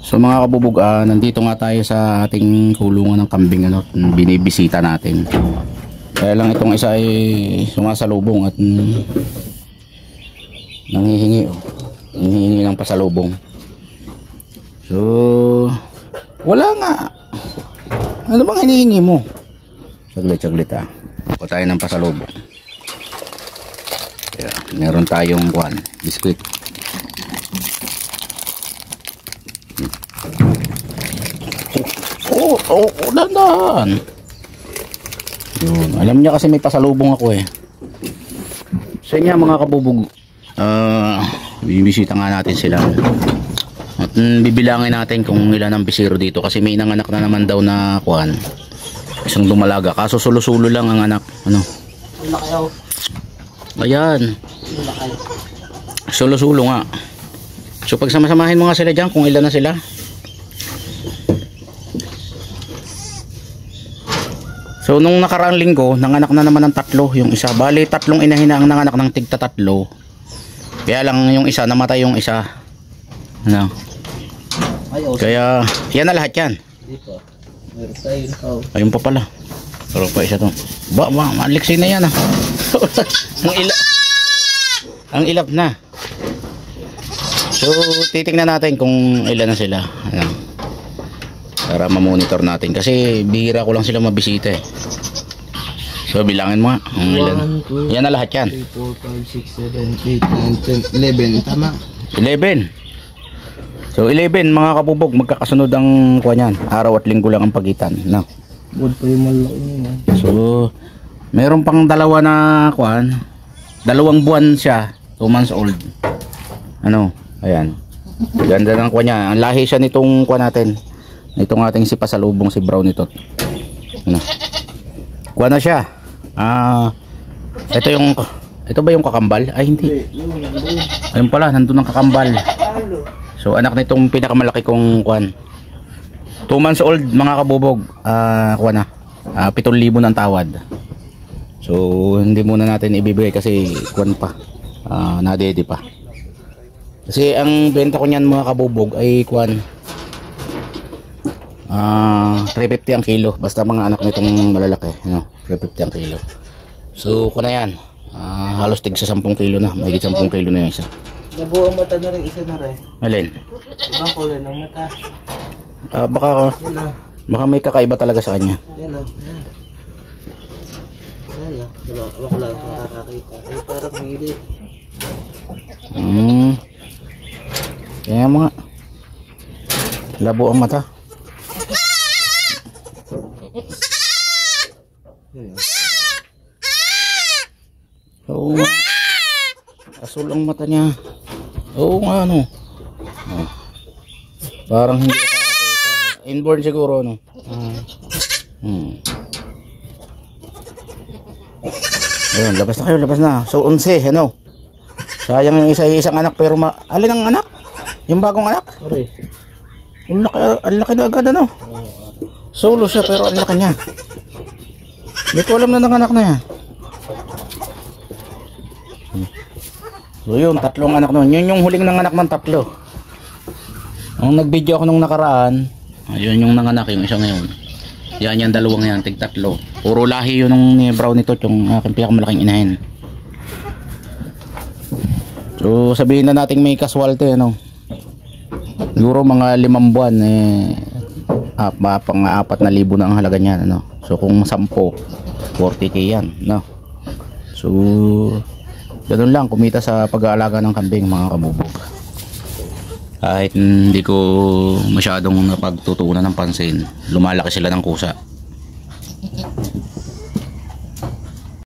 So mga kabubog, nandito nga tayo sa ating kulungan ng kambing, binibisita natin. Kaya lang itong isa ay sumasalubong at nanghihingi ng pasalubong. So wala nga. Ano bang hinihingi mo? Saglit Ako tayo ng pasalubong. Kaya, meron tayong biskuit. Dandan. Yun. Alam niya kasi may pasalubong ako eh. Sa inyo mga kabubog, bibisita nga natin sila. At bibilangin natin kung ilan ang bisiro dito kasi may nanganak na naman daw na isang dumalaga. Kaso sulo-sulo lang ang anak. Ayan. Sulo-sulo nga. So pag samasamahin mo nga sila dyan kung ilan na sila. So nung nakaraang linggo, nanganak na naman ng 3 yung isa. Bali 3 inahin na ang nanganak ng tigta 3. Kaya lang yung isa, namatay yung isa. Ano? Kaya yan na lahat yan. Ayun pa pala. Pero pa isa to. Maliksi na yan ang ilap na. So titingnan natin kung ilan na sila. Ano? Para ma-monitor natin kasi bihira ko lang sila mabisita eh. So bilangin mo nga ang ilan. Yan na lahat yan. 3, 4, 5, 6, 7, 8, 9, 10, 11. Tama. 11. So 11 mga kabubog, magkakasunod ang yan. Araw at linggo lang ang pagitan. No? Good pa yung malaki niya. So meron pang dalawa na 2 buwan siya, 2 months old. Ano? Ayan. Ganda ng niya. Ang lahi siya nitong natin. Itong ating si pasalubong, si brown ito. Ano? Kuha na siya. Ito ba yung kakambal? Ay hindi. Ayun pala, nandun ang kakambal. So anak nitong pinakamalaki kong 2 months old mga kabubog. 7,000 ng tawad. So hindi muna natin ibibigay kasi pa. Nadede pa. Kasi ang benta ko niyan mga kabubog ay 350 ang kilo. Basta mga anak nitong malalaki, 350 ang kilo. So na yan, halos tig sa 10 kilo na. Mahigit 10 kilo na yung isa. Nabuo ang mata na rin, isa na rin. Alin? Ibang kulay ng mata. Baka may kakaiba talaga sa kanya. Yan o. Ako lang nakakakita. Ay parang hilit. Kaya mga labo ang mata. Oo nga. Asul ang mata niya. Oo nga parang hindi nakakakita. Inborn siguro Ayun, labas na. So 11 sayang yung isang anak pero alin ang anak? Yung bagong anak? Ang laki na agad Solo siya pero ang laki niya. Hindi ko alam na nanganak na yan. So yun, 3 anak nun. Yun yung huling nanganak ng 3. Nung nag-video ako nung nakaraan, yun yung nanganak, yung isa ngayon. Yan yung 2 yan, tig 3. Puro lahi yun ng brown nito, yung aking pinakamalaking inahin. So sabihin na natin may kaswalte, siguro mga 5 buwan pang 4,000 na ang halaga niyan, So kung 10, 40k yan, So ganun lang kumita sa pag-aalaga ng kambing mga kabubog. Kahit hindi ko masyadong napagtutuunan ng pansin, lumalaki sila ng kusa.